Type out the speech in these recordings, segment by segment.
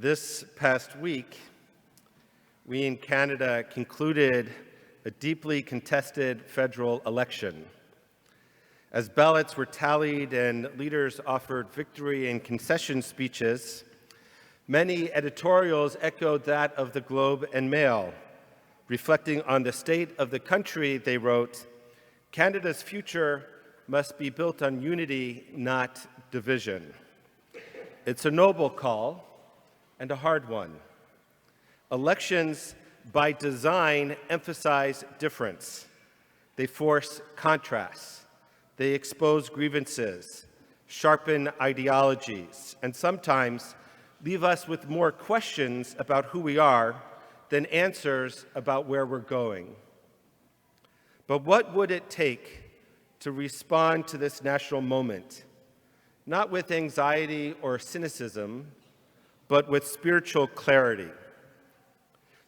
This past week, we in Canada concluded a deeply contested federal election. As ballots were tallied and leaders offered victory and concession speeches, many editorials echoed that of the Globe and Mail. Reflecting on the state of the country, they wrote, "Canada's future must be built on unity, not division." It's a noble call and a hard one. Elections, by design, emphasize difference. They force contrasts. They expose grievances, sharpen ideologies, and sometimes leave us with more questions about who we are than answers about where we're going. But what would it take to respond to this national moment, not with anxiety or cynicism, but with spiritual clarity?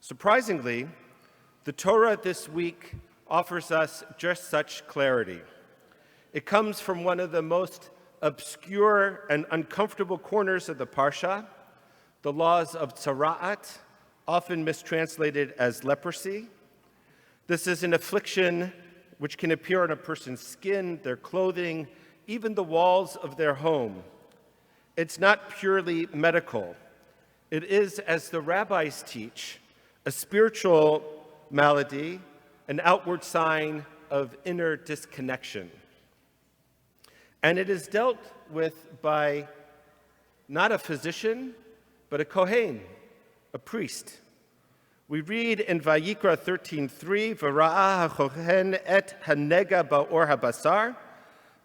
Surprisingly, the Torah this week offers us just such clarity. It comes from one of the most obscure and uncomfortable corners of the Parsha, the laws of tzara'at, often mistranslated as leprosy. This is an affliction which can appear on a person's skin, their clothing, even the walls of their home. It's not purely medical. It is, as the rabbis teach, a spiritual malady, an outward sign of inner disconnection. And it is dealt with by not a physician, but a kohen, a priest. We read in Vayikra 13:3, "V'ra'ah hakohen et hanega ba'or habasar."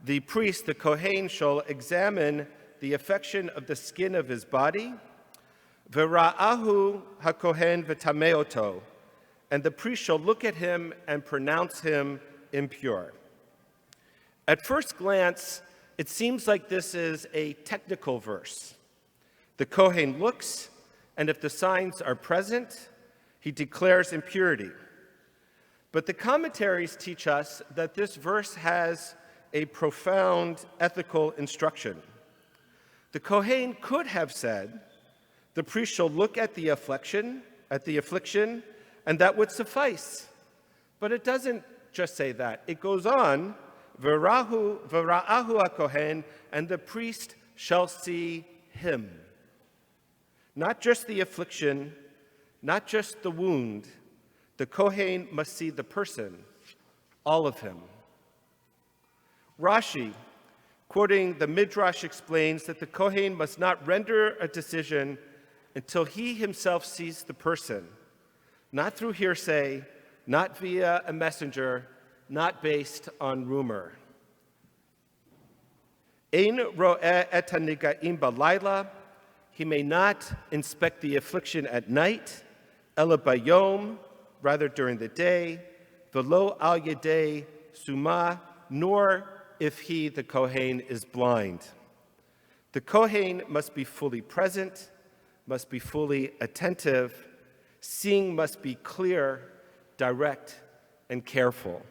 The priest, the kohen, shall examine the affection of the skin of his body. V'ra'ahu hakohen v'tameoto, and the priest shall look at him and pronounce him impure. At first glance, it seems like this is a technical verse. The kohen looks, and if the signs are present, he declares impurity. But the commentaries teach us that this verse has a profound ethical instruction. The kohen could have said, the priest shall look at the affliction, and that would suffice. But it doesn't just say that. It goes on, "V'ra'ahu hakohen," and the priest shall see him. Not just the affliction, not just the wound. The kohen must see the person, all of him. Rashi, quoting the Midrash, explains that the kohen must not render a decision until he himself sees the person, not through hearsay, not via a messenger, not based on rumor. Ein ro'eh et haniga'im b'layla, he may not inspect the affliction at night, ela bayom, rather during the day, v'lo al yedei sumah, nor if he, the kohen, is blind. The kohen must be fully present, must be fully attentive. Seeing must be clear, direct, and careful.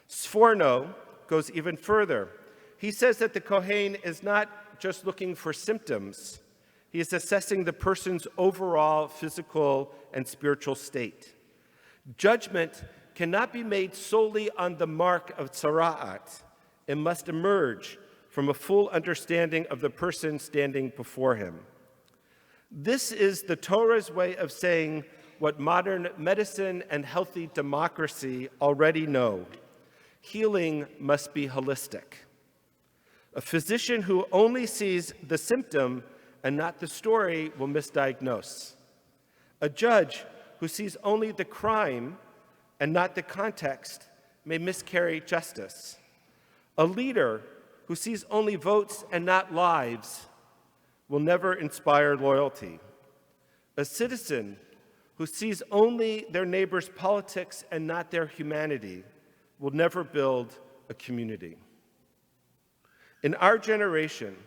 Sforno goes even further. He says that the kohen is not just looking for symptoms. He is assessing the person's overall physical and spiritual state. Judgment cannot be made solely on the mark of tzara'at. It must emerge from a full understanding of the person standing before him. This is the Torah's way of saying what modern medicine and healthy democracy already know. Healing must be holistic. A physician who only sees the symptom and not the story will misdiagnose. A judge who sees only the crime and not the context may miscarry justice. A leader who sees only votes and not lives will never inspire loyalty. A citizen who sees only their neighbor's politics and not their humanity will never build a community. In our generation,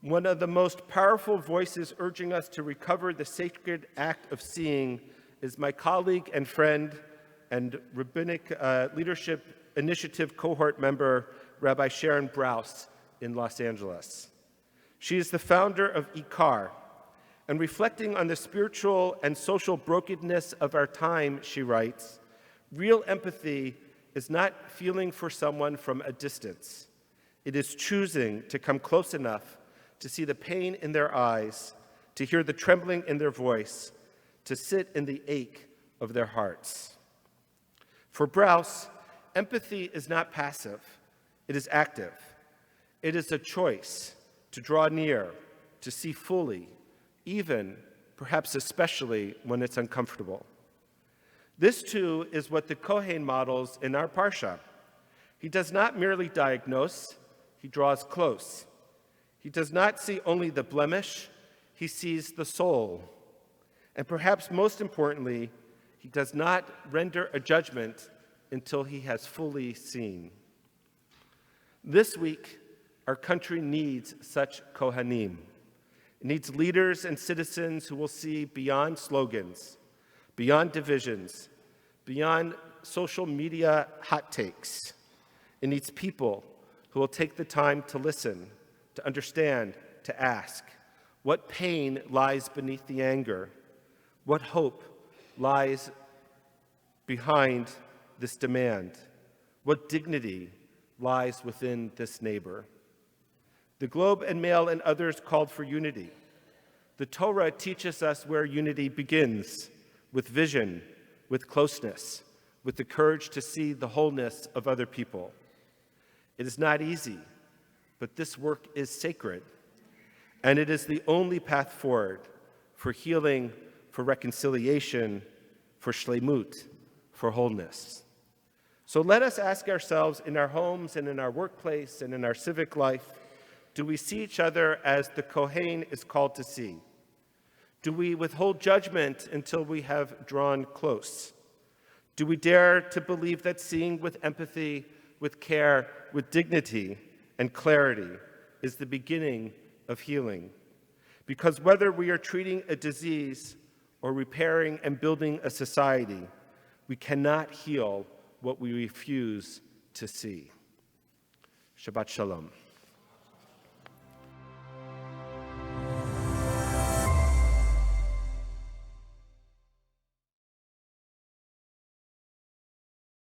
one of the most powerful voices urging us to recover the sacred act of seeing is my colleague and friend and Rabbinic Leadership Initiative cohort member, Rabbi Sharon Brous in Los Angeles. She is the founder of IKAR, And reflecting on the spiritual and social brokenness of our time, she writes, real empathy is not feeling for someone from a distance. It is choosing to come close enough to see the pain in their eyes, to hear the trembling in their voice, to sit in the ache of their hearts. For Brous, empathy is not passive, it is active. It is a choice to draw near, to see fully, even, perhaps especially, when it's uncomfortable. This, too, is what the Kohen models in our Parsha. He does not merely diagnose, he draws close. He does not see only the blemish, he sees the soul. And perhaps most importantly, he does not render a judgment until he has fully seen. This week, our country needs such Kohanim. It needs leaders and citizens who will see beyond slogans, beyond divisions, beyond social media hot takes. It needs people who will take the time to listen, to understand, to ask. What pain lies beneath the anger? What hope lies behind this demand? What dignity lies within this neighbor? The Globe and Mail and others called for unity. The Torah teaches us where unity begins, with vision, with closeness, with the courage to see the wholeness of other people. It is not easy, but this work is sacred, and it is the only path forward for healing, for reconciliation, for shleimut, for wholeness. So let us ask ourselves in our homes and in our workplace and in our civic life, do we see each other as the Kohen is called to see? Do we withhold judgment until we have drawn close? Do we dare to believe that seeing with empathy, with care, with dignity and clarity is the beginning of healing? Because whether we are treating a disease or repairing and building a society, we cannot heal what we refuse to see. Shabbat Shalom.